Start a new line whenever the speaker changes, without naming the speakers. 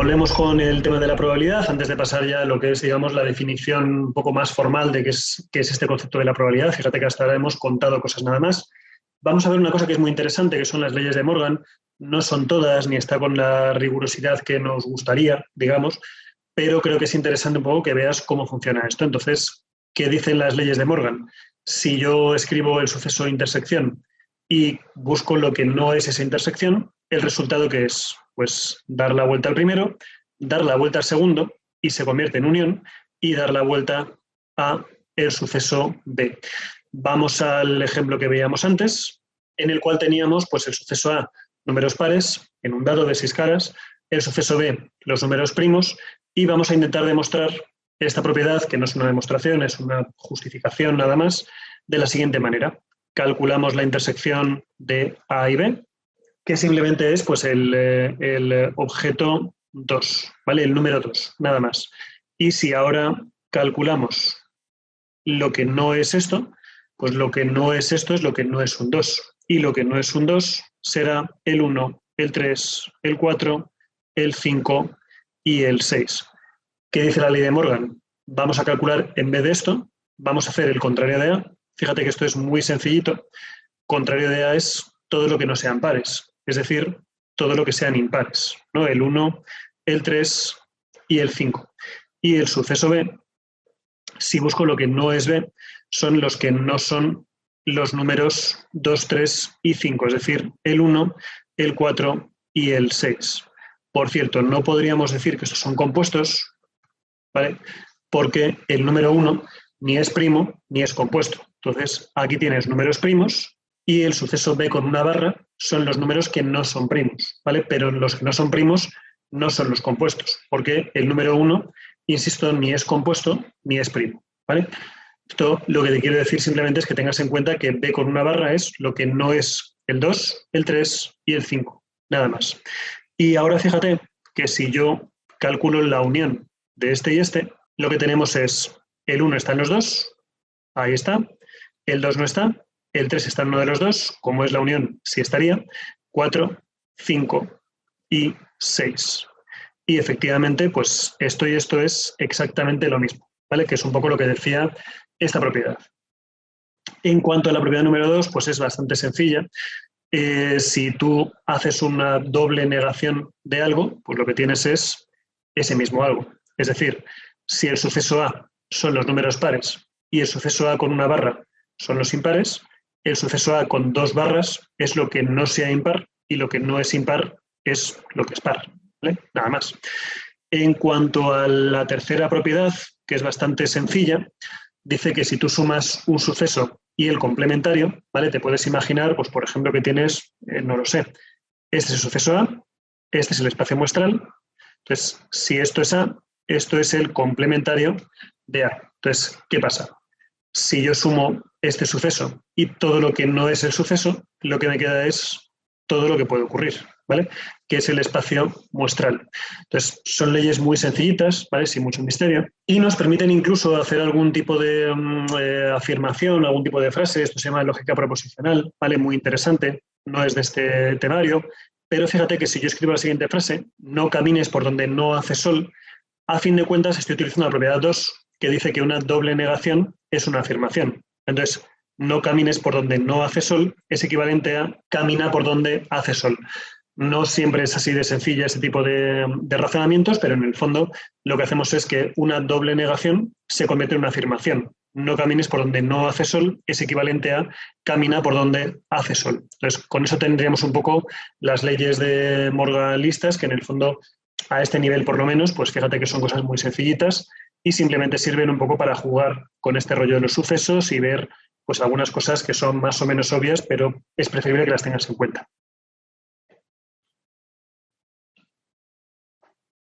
Volvemos con el tema de la probabilidad, antes de pasar ya a lo que es, digamos, la definición un poco más formal de qué es este concepto de la probabilidad. Fíjate que hasta ahora hemos contado cosas nada más. Vamos a ver una cosa que es muy interesante, que son las leyes de Morgan. No son todas, ni está con la rigurosidad que nos gustaría, digamos, pero creo que es interesante un poco que veas cómo funciona esto. Entonces, ¿qué dicen las leyes de Morgan? Si yo escribo el suceso intersección y busco lo que no es esa intersección, ¿el resultado qué es? Pues dar la vuelta al primero, dar la vuelta al segundo y se convierte en unión, y dar la vuelta a el suceso B. Vamos al ejemplo que veíamos antes, en el cual teníamos pues, el suceso A, números pares, en un dado de 6 caras, el suceso B, los números primos, y vamos a intentar demostrar esta propiedad, que no es una demostración, es una justificación nada más, de la siguiente manera. Calculamos la intersección de A y B, que simplemente es pues, el objeto 2, ¿vale? El número 2, nada más. Y si ahora calculamos lo que no es esto, pues lo que no es esto es lo que no es un 2. Y lo que no es un 2 será el 1, el 3, el 4, el 5 y el 6. ¿Qué dice la ley de Morgan? Vamos a calcular, en vez de esto, vamos a hacer el contrario de A. Fíjate que esto es muy sencillito. Contrario de A es todo lo que no sean pares, es decir, todo lo que sean impares, ¿no? El 1, el 3 y el 5. Y el suceso B, si busco lo que no es B, son los que no son los números 2, 3 y 5, es decir, el 1, el 4 y el 6. Por cierto, no podríamos decir que estos son compuestos, ¿vale? Porque el número 1 ni es primo ni es compuesto. Entonces, aquí tienes números primos y el suceso B con una barra son los números que no son primos, ¿vale? Pero los que no son primos no son los compuestos, porque el número 1, insisto, ni es compuesto ni es primo, ¿vale? Esto lo que te quiero decir simplemente es que tengas en cuenta que B con una barra es lo que no es el 2, el 3 y el 5, nada más. Y ahora fíjate que si yo calculo la unión de este y este, lo que tenemos es el 1 está en los dos, ahí está, el 2 no está, el 3 está en uno de los dos, como es la unión, sí estaría, 4, 5 y 6. Y efectivamente, pues esto y esto es exactamente lo mismo, ¿vale? Que es un poco lo que decía esta propiedad. En cuanto a la propiedad número 2, pues es bastante sencilla. Si tú haces una doble negación de algo, pues lo que tienes es ese mismo algo. Es decir, si el suceso A son los números pares y el suceso A con una barra son los impares, el suceso A con 2 barras es lo que no sea impar y lo que no es impar es lo que es par, ¿vale? Nada más. En cuanto a la tercera propiedad, que es bastante sencilla, dice que si tú sumas un suceso y el complementario, ¿vale? Te puedes imaginar, pues por ejemplo, que tienes, no lo sé, este es el suceso A, este es el espacio muestral. Entonces, si esto es A, esto es el complementario de A. Entonces, ¿qué pasa? Si yo sumo este suceso y todo lo que no es el suceso, lo que me queda es todo lo que puede ocurrir, ¿vale? Que es el espacio muestral. Entonces, son leyes muy sencillitas, ¿vale? Sin mucho misterio, y nos permiten incluso hacer algún tipo de afirmación, algún tipo de frase. Esto se llama lógica proposicional, ¿vale? Muy interesante, no es de este temario, pero fíjate que si yo escribo la siguiente frase, no camines por donde no hace sol, a fin de cuentas estoy utilizando la propiedad 2, que dice que una doble negación es una afirmación. Entonces, no camines por donde no hace sol es equivalente a camina por donde hace sol. No siempre es así de sencilla ese tipo de razonamientos, pero en el fondo lo que hacemos es que una doble negación se convierte en una afirmación. No camines por donde no hace sol es equivalente a camina por donde hace sol. Entonces, con eso tendríamos un poco las leyes de Morgan listas, que en el fondo, a este nivel por lo menos, pues fíjate que son cosas muy sencillitas y simplemente sirven un poco para jugar con este rollo de los sucesos y ver pues algunas cosas que son más o menos obvias, pero es preferible que las tengas en cuenta.